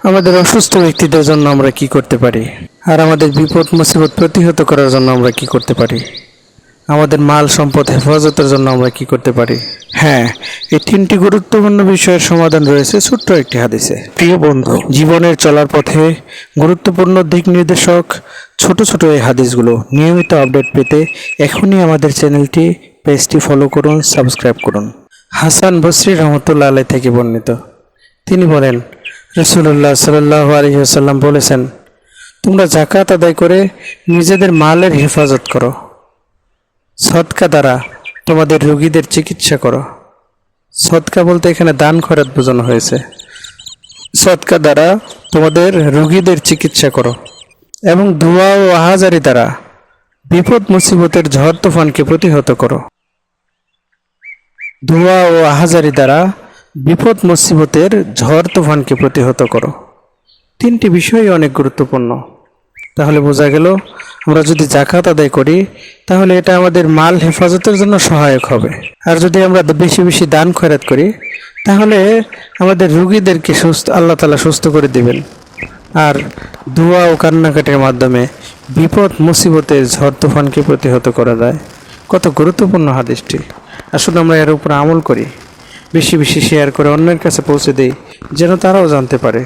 আমাদের অসুস্থ ব্যক্তিদের জন্য আমরা কি করতে পারি, আর আমাদের বিপদ মুসিবত প্রতিহত করার জন্য আমরা কি করতে পারি, আমাদের মাল সম্পদ হেফাজতের জন্য আমরা কি করতে পারি। হ্যাঁ, এই তিনটি গুরুত্বপূর্ণ বিষয়ের সমাধান রয়েছে ছোট্ট একটি হাদিসে। প্রিয় বন্ধু, জীবনের চলার পথে গুরুত্বপূর্ণ দিক নির্দেশক ছোট ছোট এই হাদিসগুলো নিয়মিত আপডেট পেতে এখনই আমাদের চ্যানেলটি পেজটি ফলো করুন, সাবস্ক্রাইব করুন। হাসান বসরি রহমতুল্লাহ আলাইহি থেকে বর্ণিত, তিনি বলেন, রাসূলুল্লাহ সাল্লাল্লাহু আলাইহি ওয়াসাল্লাম বলেছেন, তোমরা যাকাত আদায় করে নিজেদের মালের হেফাজত করো, সদকা দ্বারা তোমাদের রোগীদের চিকিৎসা করো। সদকা বলতে এখানে দান খয়রাত বোঝানো হয়েছে। সদকা দ্বারা তোমাদের রোগীদের চিকিৎসা করো এবং দোয়া ও আহাজারি দ্বারা বিপদ মুসিবতের ঝড় তুফানকে প্রতিহত করো। দোয়া ও আহাজারি দ্বারা বিপদ মুসিবতের ঝড় তুফানকে প্রতিহত করো। তিনটি বিষয়ই অনেক গুরুত্বপূর্ণ। তাহলে বোঝা গেল, আমরা যদি জাকাত আদায় করি তাহলে এটা আমাদের মাল হেফাজতের জন্য সহায়ক হবে, আর যদি আমরা বেশি বেশি দান খয়রাত করি তাহলে আমাদের রোগীদেরকে আল্লাহ তাআলা সুস্থ করে দিবেন। আর দোয়া ও কান্নাকাটির মাধ্যমে বিপদ মুসিবতের ঝড় তুফানকে প্রতিহত করা যায়। কত গুরুত্বপূর্ণ হাদিসটি। আসলে আমরা এর উপর আমল করি, বেশি বেশি শেয়ার করে অন্যের কাছে পৌঁছে দিই, যেন তারাও জানতে পারে।